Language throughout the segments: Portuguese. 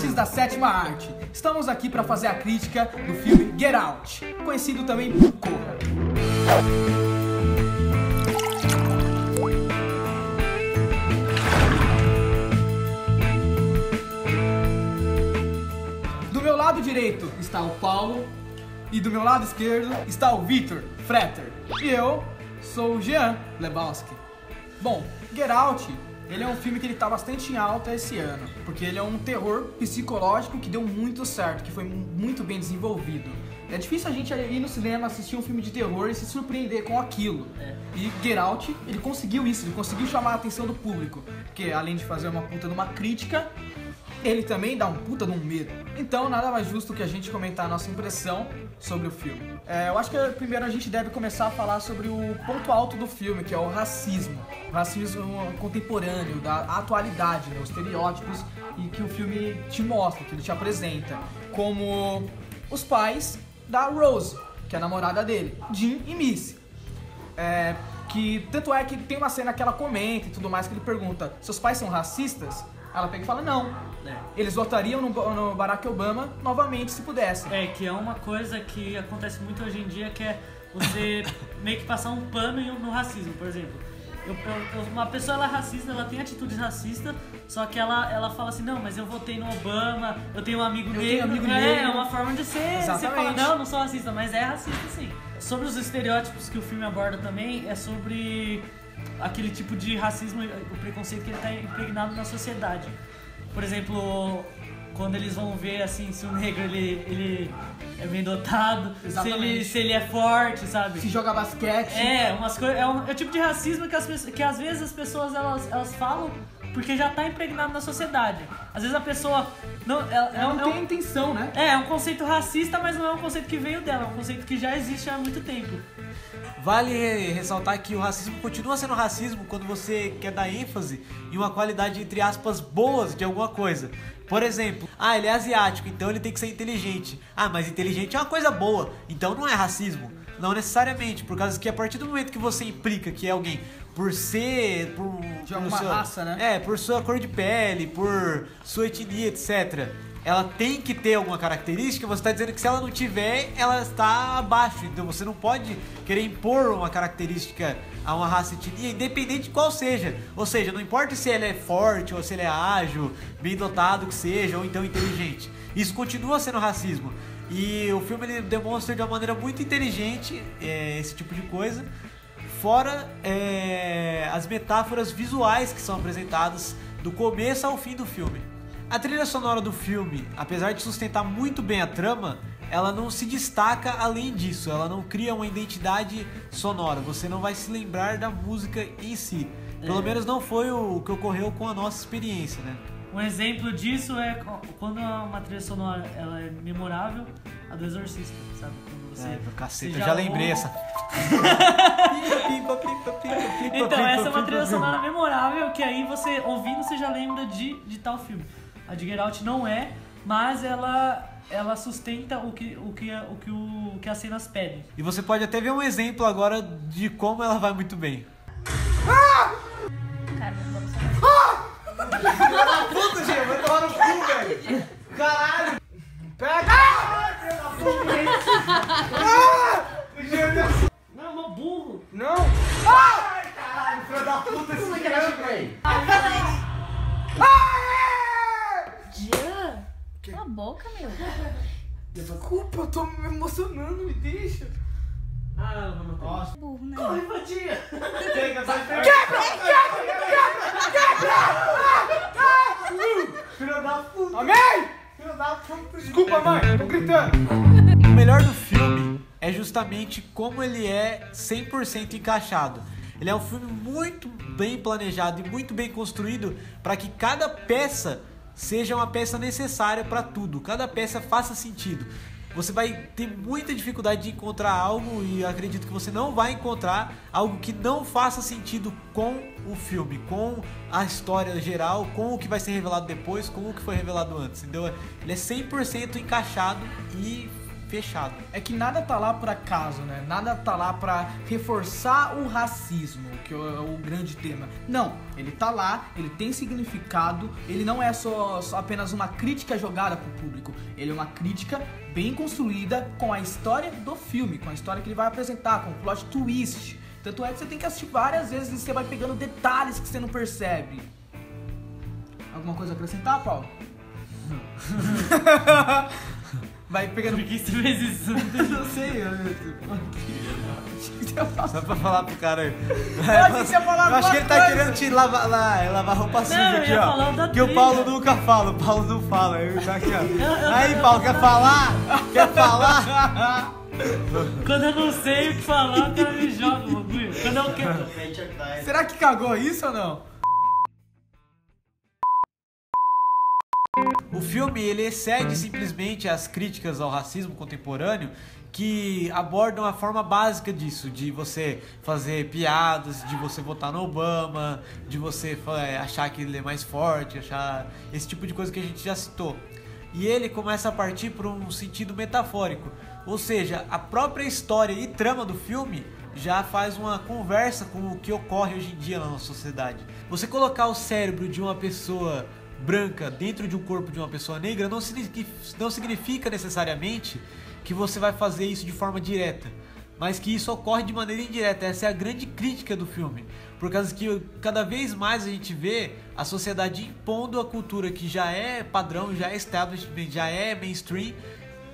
amantes da sétima arte, estamos aqui para fazer a crítica do filme Get Out, conhecido também por Corra. Do meu lado direito está o Paulo e do meu lado esquerdo está o Victor Fretter. E eu sou o Jean Lebowski. Bom, Get Out, ele é um filme que ele tá bastante em alta esse ano, porque ele é um terror psicológico que deu muito certo, que foi muito bem desenvolvido. É difícil a gente ir no cinema assistir um filme de terror e se surpreender com aquilo. E Get Out, ele conseguiu isso, ele conseguiu chamar a atenção do público, porque além de fazer uma puta de uma crítica, ele também dá um puta de um medo. Então, nada mais justo que a gente comentar a nossa impressão sobre o filme. Eu acho que primeiro a gente deve começar a falar sobre o ponto alto do filme, que é o racismo. O racismo contemporâneo, da atualidade, né? Os estereótipos e que o filme te mostra, que ele te apresenta. Como os pais da Rose, que é a namorada dele, Jim e Missy. Que tanto é que tem uma cena que ela comenta e tudo mais, que ele pergunta: seus pais são racistas? Ela pega e fala: não. Eles votariam no Barack Obama novamente se pudessem. Que é uma coisa que acontece muito hoje em dia, que é você meio que passar um pano no racismo. Por exemplo, uma pessoa ela é racista, ela tem atitudes racistas, só que ela fala assim: não, mas eu votei no Obama, eu tenho um amigo negro. É uma forma de ser. Exatamente. Você fala: não sou racista, mas é racista sim. Sobre os estereótipos que o filme aborda também, é sobre aquele tipo de racismo, o preconceito que ele está impregnado na sociedade. Por exemplo, quando eles vão ver assim, se o negro ele é bem dotado, se ele é forte, sabe? Se joga basquete. Umas coisas. É o tipo de racismo que às vezes as pessoas elas falam porque já está impregnado na sociedade. Às vezes a pessoa não tem intenção, né? É um conceito racista, mas não é um conceito que veio dela, é um conceito que já existe há muito tempo. Vale ressaltar que o racismo continua sendo racismo quando você quer dar ênfase em uma qualidade, entre aspas, boas de alguma coisa. Por exemplo, ele é asiático, então ele tem que ser inteligente. Mas inteligente é uma coisa boa, então não é racismo. Não necessariamente, por causa que a partir do momento que você implica que é alguém por alguma raça, né? Por sua cor de pele, por sua etnia, etc., ela tem que ter alguma característica, você está dizendo que se ela não tiver, ela está abaixo. Então você não pode querer impor uma característica a uma raça e etnia, independente de qual seja. Ou seja, não importa se ele é forte, ou se ele é ágil, bem dotado que seja, ou então inteligente. Isso continua sendo racismo. E o filme ele demonstra de uma maneira muito inteligente esse tipo de coisa. Fora as metáforas visuais que são apresentadas do começo ao fim do filme. A trilha sonora do filme, apesar de sustentar muito bem a trama, ela não se destaca além disso, ela não cria uma identidade sonora, você não vai se lembrar da música em si. Pelo menos não foi o que ocorreu com a nossa experiência, né? Um exemplo disso é quando uma trilha sonora ela é memorável, a do Exorcista, sabe? Quando você, caceta, eu já lembrei essa. Então, essa é uma trilha sonora memorável que aí você, ouvindo, você já lembra de tal filme. A de Get Out não é, mas ela sustenta o que as cenas pedem. E você pode até ver um exemplo agora de como ela vai muito bem. Caramba, vamos Puta, gente, vai tomar no cu, velho. Caralho. Pega. Não, meu burro. Não. Ai, caralho, filho da puta, esse criança aí. Jean, cala a boca, meu. Desculpa, eu tô me emocionando, me deixa. Vamos ter. Nossa. Burro, né? Corre, Fatinha. Quebra! Filho da puta. Amém! Filho da puta. Desculpa, mãe, tô gritando. O melhor do filme é justamente como ele é 100% encaixado. Ele é um filme muito bem planejado e muito bem construído para que cada peça seja uma peça necessária para tudo, cada peça faça sentido. Você vai ter muita dificuldade de encontrar algo, e acredito que você não vai encontrar algo que não faça sentido com o filme, com a história geral, com o que vai ser revelado depois, com o que foi revelado antes, entendeu? Ele é 100% encaixado e fechado. É que nada tá lá por acaso, né? Nada tá lá pra reforçar o racismo, que é o grande tema. Não, ele tá lá, ele tem significado, ele não é só apenas uma crítica jogada pro público. Ele é uma crítica bem construída com a história do filme, com a história que ele vai apresentar, com o plot twist. Tanto é que você tem que assistir várias vezes e você vai pegando detalhes que você não percebe. Alguma coisa a acrescentar, Paulo? Vai pegando... Por que você fez isso? Não sei, Só pra falar pro cara. Pode ser falar Eu acho que ele tá coisa. querendo te lavar roupa suja eu aqui, ia ó. falar da Que o trilha. Paulo nunca fala, o Paulo não fala. Ele tá aqui, ó. Aí, Paulo, quer falar? Quer falar? Quando eu não sei o que falar, o cara me joga o bagulho. Quando eu quero. Será que cagou isso ou não? O filme, ele excede simplesmente as críticas ao racismo contemporâneo, que abordam a forma básica disso, de você fazer piadas, de você votar no Obama, de você achar que ele é mais forte, achar esse tipo de coisa que a gente já citou. E ele começa a partir por um sentido metafórico, ou seja, a própria história e trama do filme já faz uma conversa com o que ocorre hoje em dia na nossa sociedade. Você colocar o cérebro de uma pessoa branca dentro de um corpo de uma pessoa negra não significa necessariamente que você vai fazer isso de forma direta, mas que isso ocorre de maneira indireta. Essa é a grande crítica do filme, por causa que cada vez mais a gente vê a sociedade impondo a cultura que já é padrão, já é establishment, já é mainstream,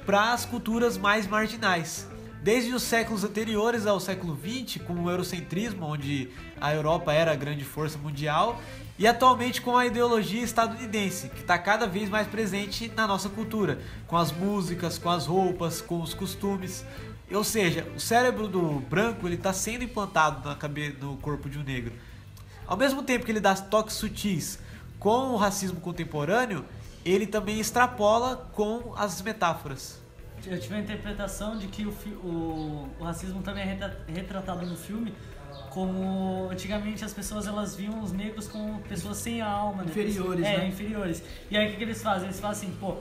para as culturas mais marginais. Desde os séculos anteriores ao século XX, com o eurocentrismo, onde a Europa era a grande força mundial, e atualmente com a ideologia estadunidense, que está cada vez mais presente na nossa cultura, com as músicas, com as roupas, com os costumes. Ou seja, o cérebro do branco está sendo implantado no corpo de um negro. Ao mesmo tempo que ele dá toques sutis com o racismo contemporâneo, ele também extrapola com as metáforas. Eu tive a interpretação de que o racismo também é retratado no filme como antigamente as pessoas elas viam os negros como pessoas sem alma, Inferiores, né? Inferiores. E aí o que eles fazem? Eles falam assim, pô,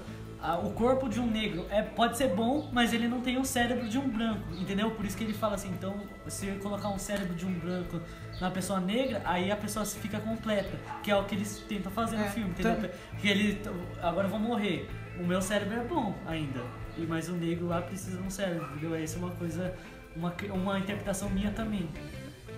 o corpo de um negro pode ser bom, mas ele não tem o cérebro de um branco, entendeu? Por isso que ele fala assim, então se eu colocar um cérebro de um branco na pessoa negra, aí a pessoa fica completa, que é o que eles tentam fazer no filme, entendeu? Que agora eu vou morrer, o meu cérebro é bom ainda, mas o negro lá precisa de um cérebro, entendeu? Essa é uma coisa, uma interpretação minha também.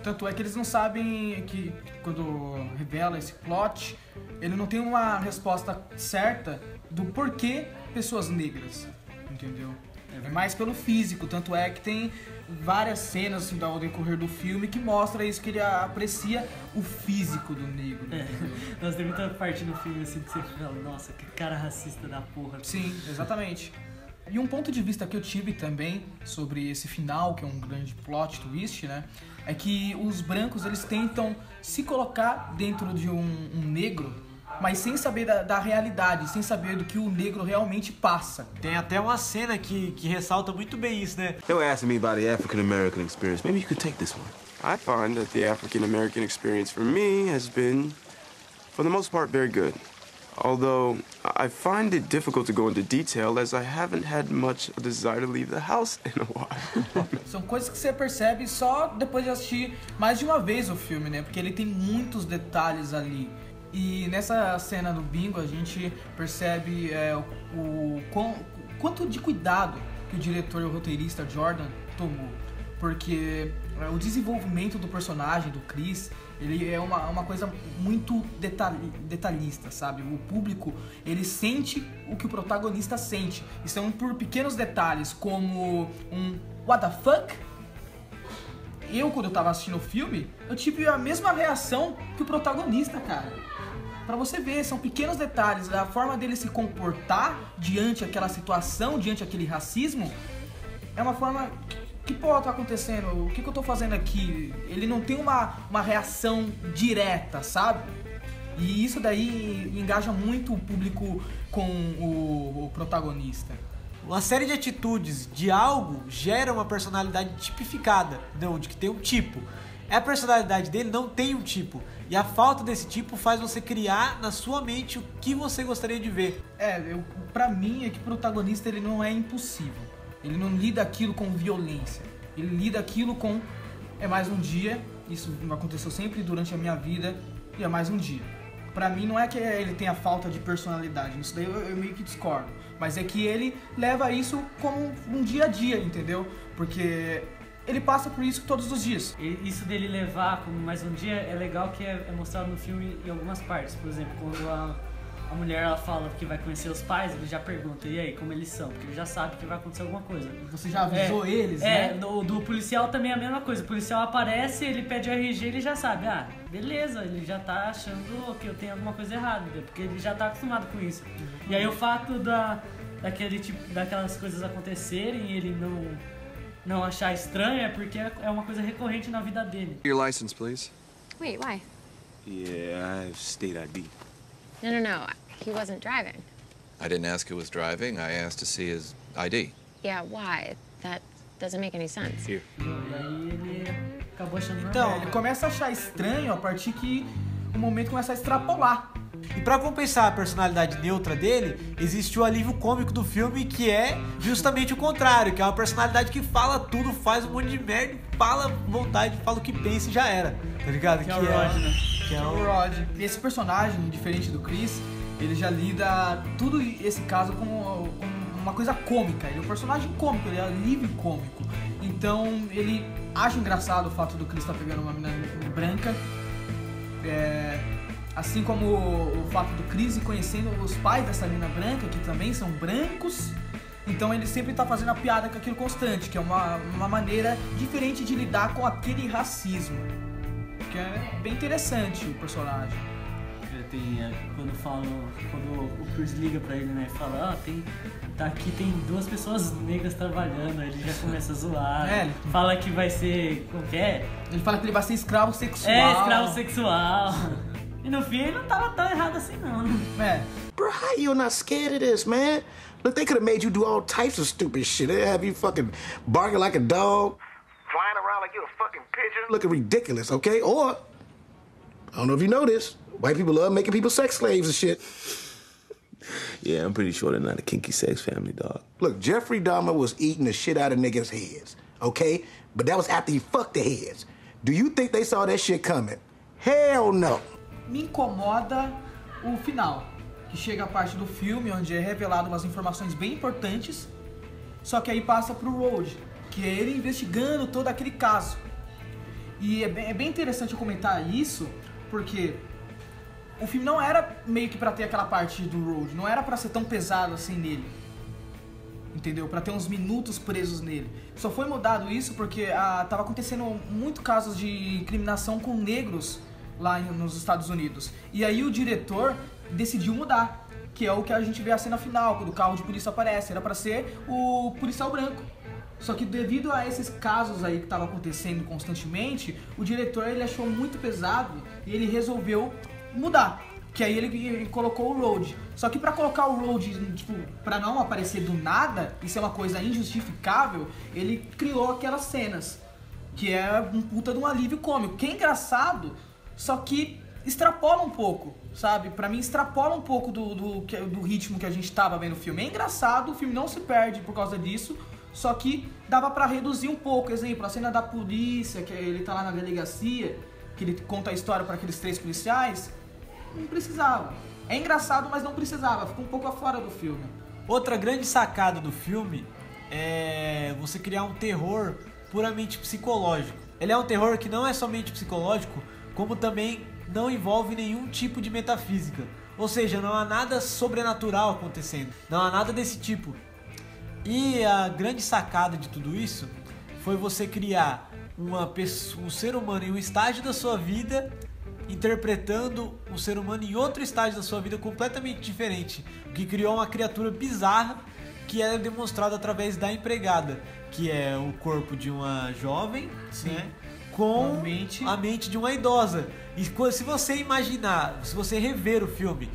Tanto é que eles não sabem que quando revela esse plot, ele não tem uma resposta certa do porquê pessoas negras, entendeu? É mais pelo físico, tanto é que tem várias cenas assim, ao decorrer do filme que mostra isso, que ele aprecia o físico do negro. Nossa, tem muita parte no filme assim que você fala, nossa, que cara racista da porra. Sim, exatamente. E um ponto de vista que eu tive também sobre esse final, que é um grande plot twist, né? É que os brancos, eles tentam se colocar dentro de um negro, mas sem saber da realidade, sem saber do que o negro realmente passa. Tem até uma cena que ressalta muito bem isso, né? They were asking me about the African American experience. Maybe you could take this one. I find that the African American experience for me has been, for the most part, very good. Although I find it difficult to go into detail as I haven't had much desire to leave the house in a while. São coisas que você percebe só depois de assistir mais de uma vez o filme, né? Porque ele tem muitos detalhes ali. E nessa cena do bingo a gente percebe o quanto de cuidado que o diretor e o roteirista Jordan tomou. Porque o desenvolvimento do personagem, do Chris, ele é uma coisa muito detalhista, sabe? O público, ele sente o que o protagonista sente. E são por pequenos detalhes, como um what the fuck? Quando eu tava assistindo o filme, eu tive a mesma reação que o protagonista, cara. Pra você ver, são pequenos detalhes, a forma dele se comportar diante aquela situação, diante aquele racismo, é uma forma... Que porra tá acontecendo? O que eu tô fazendo aqui? Ele não tem uma reação direta, sabe? E isso daí engaja muito o público com o protagonista. Uma série de atitudes de algo gera uma personalidade tipificada, não, de que tem um tipo. A personalidade dele não tem um tipo. E a falta desse tipo faz você criar na sua mente o que você gostaria de ver. Pra mim é que o protagonista ele não é impossível. Ele não lida aquilo com violência. Ele lida aquilo com... É mais um dia. Isso aconteceu sempre durante a minha vida. E é mais um dia. Pra mim não é que ele tenha falta de personalidade. Isso daí eu meio que discordo. Mas é que ele leva isso como um dia a dia, entendeu? Porque ele passa por isso todos os dias. E isso dele levar como mais um dia é legal, que é mostrado no filme em algumas partes. Por exemplo, quando a mulher ela fala que vai conhecer os pais, ele já pergunta, e aí, como eles são? Porque ele já sabe que vai acontecer alguma coisa. Você já avisou eles, né? Do policial também é a mesma coisa. O policial aparece, ele pede o RG, ele já sabe. Ah, beleza, ele já tá achando que eu tenho alguma coisa errada, porque ele já tá acostumado com isso. E aí o fato daquelas coisas acontecerem e ele não achar estranho é porque é uma coisa recorrente na vida dele. Your license, please. Wait, why? Yeah, I have state ID. No. He wasn't driving. I didn't ask who was driving. I asked to see his ID. Yeah, why? That doesn't make any sense. Here. E aí ele acabou achando Então, normal. ele começa a achar estranho a partir que o momento começa a extrapolar. E pra compensar a personalidade neutra dele, existe o alívio cômico do filme, que é justamente o contrário, que é uma personalidade que fala tudo, faz um monte de merda, fala vontade, fala o que pensa e já era, tá ligado? Que é o Rod, né? Que é O o... Rod. Esse personagem, diferente do Chris, ele já lida tudo esse caso com uma coisa cômica. Ele é um personagem cômico, ele é alívio cômico. Então, ele acha engraçado o fato do Chris estar pegando uma menina branca. Assim como o fato do Chris ir conhecendo os pais dessa menina branca, que também são brancos. Então ele sempre tá fazendo a piada com aquilo constante, que é uma maneira diferente de lidar com aquele racismo. Que é bem interessante o personagem. Quando o Chris liga pra ele, né, e fala, aqui tem 2 pessoas negras trabalhando, aí ele já começa a zoar. Fala que vai ser, como que é? Ele fala que ele vai ser escravo sexual. Escravo sexual. E no fim ele não tava tão errado assim não, né? Bro, how you not scared of this, man? Look, they could have made you do all types of stupid shit. They have you fucking barking like a dog, flying around like you're a fucking pigeon, looking ridiculous, okay? Or, I don't know if you know this, white people love making people sex slaves and shit. Yeah, I'm pretty sure they're not a kinky sex family, dog. Look, Jeffrey Dahmer was eating the shit out of niggas' heads, okay? But that was after he fucked the heads. Do you think they saw that shit coming? Hell no. Me incomoda o final, que chega a parte do filme onde é revelado umas informações bem importantes, só que aí passa pro Road, que é ele investigando todo aquele caso. E é bem interessante eu comentar isso, porque o filme não era meio que pra ter aquela parte do Road, não era pra ser tão pesado assim nele, entendeu? Pra ter uns minutos presos nele. Só foi mudado isso porque tava acontecendo muito casos de incriminação com negros lá nos Estados Unidos. E aí o diretor decidiu mudar, que é o que a gente vê a cena final, quando o carro de polícia aparece. Era pra ser o policial branco. Só que devido a esses casos aí que estavam acontecendo constantemente, o diretor ele achou muito pesado e ele resolveu mudar. Que aí ele colocou o Road. Só que pra colocar o Road, tipo, pra não aparecer do nada, isso é uma coisa injustificável, ele criou aquelas cenas. Que é um puta de um alívio cômico. Que é engraçado, só que extrapola um pouco, sabe? Pra mim extrapola um pouco do ritmo que a gente tava vendo o filme. É engraçado, o filme não se perde por causa disso, só que dava pra reduzir um pouco. Exemplo, a cena da polícia, que ele tá lá na delegacia, que ele conta a história pra aqueles 3 policiais, não precisava. É engraçado, mas não precisava, ficou um pouco fora do filme. Outra grande sacada do filme é você criar um terror puramente psicológico. Ele é um terror que não é somente psicológico, como também não envolve nenhum tipo de metafísica. Ou seja, não há nada sobrenatural acontecendo, não há nada desse tipo. E a grande sacada de tudo isso foi você criar um ser humano em um estágio da sua vida interpretando um ser humano em outro estágio da sua vida completamente diferente, o que criou uma criatura bizarra que é demonstrada através da empregada, que é o corpo de uma jovem, né, com a mente de uma idosa. E se você imaginar, se você rever o filme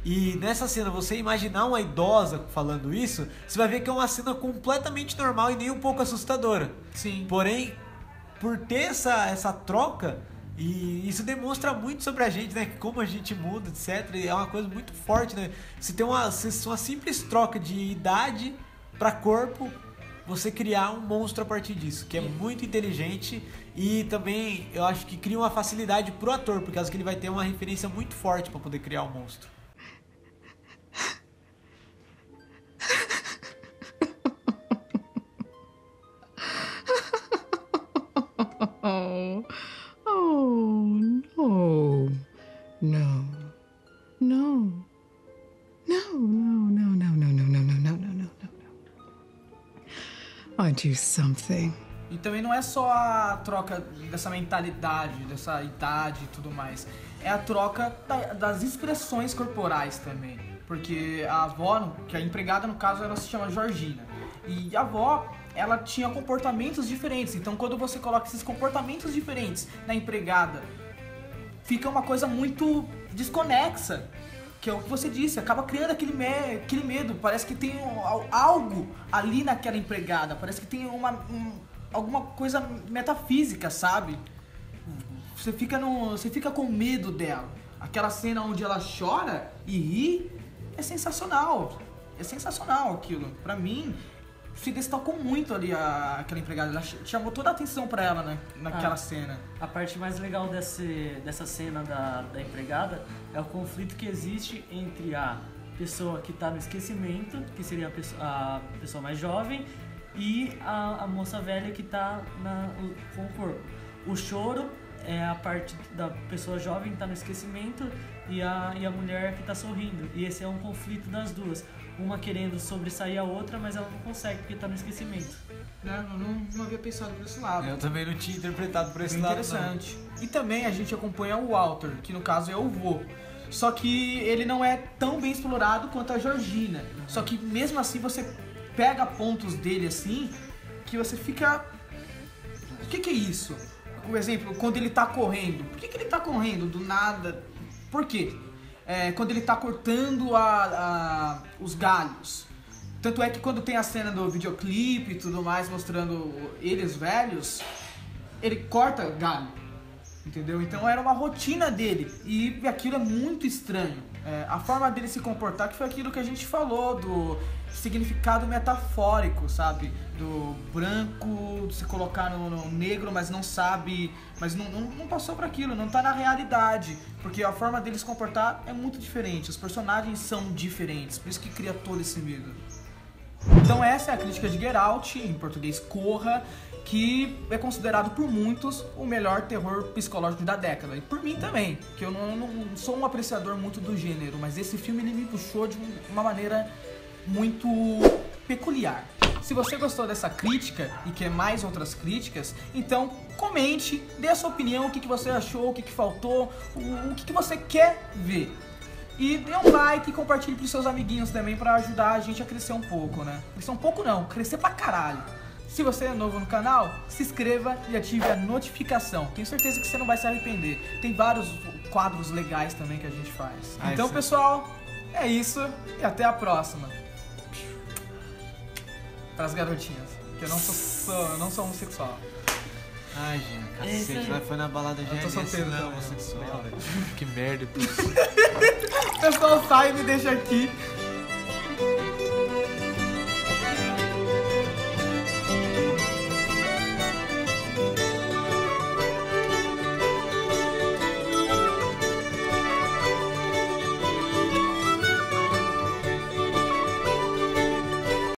e nessa cena você imaginar uma idosa falando isso, você vai ver que é uma cena completamente normal e nem um pouco assustadora. Sim. Porém, por ter essa troca, e isso demonstra muito sobre a gente, né? Como a gente muda, etc. E é uma coisa muito forte, né? Se tem uma simples troca de idade para corpo, você criar um monstro a partir disso, que é muito inteligente e também eu acho que cria uma facilidade pro ator, por causa que ele vai ter uma referência muito forte para poder criar um monstro. I do something. E também não é só a troca dessa mentalidade, dessa idade e tudo mais. É a troca das expressões corporais também. Porque a avó, que a empregada no caso, ela se chama Georgina. E a avó, ela tinha comportamentos diferentes. Então quando você coloca esses comportamentos diferentes na empregada, fica uma coisa muito desconexa. Que é o que você disse, acaba criando aquele medo. Parece que tem algo ali naquela empregada. Parece que tem alguma coisa metafísica, sabe? Você fica com medo dela. Aquela cena onde ela chora e ri é sensacional. É sensacional aquilo. Pra mim, se destacou muito ali aquela empregada. Ela chamou toda a atenção pra ela, né, naquela cena. A parte mais legal dessa cena da empregada é o conflito que existe entre a pessoa que tá no esquecimento, que seria a pessoa mais jovem, e a moça velha que tá com o corpo. O choro é a parte da pessoa jovem que tá no esquecimento e a mulher que tá sorrindo. E esse é um conflito das duas. Uma querendo sobressair a outra, mas ela não consegue porque tá no esquecimento. Não havia pensado por esse lado. Eu também não tinha interpretado por esse lado. Interessante. Não. E também a gente acompanha o Walter, que no caso é o vô. Só que ele não é tão bem explorado quanto a Georgina. Só que mesmo assim você pega pontos dele assim, que você fica... O que é isso? Por exemplo, quando ele tá correndo. Por que ele tá correndo do nada? Por quê? Quando ele tá cortando os galhos. Tanto é que quando tem a cena do videoclipe e tudo mais, mostrando eles velhos, ele corta galho, entendeu? Então era uma rotina dele, e aquilo é muito estranho. A forma dele se comportar, que foi aquilo que a gente falou, do significado metafórico, sabe? Do branco se colocar no negro, mas não sabe, mas não passou por aquilo, não tá na realidade. Porque a forma dele se comportar é muito diferente, os personagens são diferentes, por isso que cria todo esse medo. Então essa é a crítica de Get Out, em português Corra, que é considerado por muitos o melhor terror psicológico da década. E por mim também, que eu não sou um apreciador muito do gênero, mas esse filme ele me puxou de uma maneira muito peculiar. Se você gostou dessa crítica e quer mais outras críticas, então comente, dê a sua opinião, o que você achou, o que faltou, o que você quer ver. E dê um like e compartilhe pros seus amiguinhos também pra ajudar a gente a crescer um pouco, né? Crescer um pouco não, crescer pra caralho. Se você é novo no canal, se inscreva e ative a notificação. Tenho certeza que você não vai se arrepender. Tem vários quadros legais também que a gente faz. Então, sim, pessoal, é isso e até a próxima. Pras garotinhas, que eu não sou homossexual. Ai, gente, cacete, vai foi na balada já. Eu tô solteiro, não, homossexual, velho. Que merda. O pessoal sai e me deixa aqui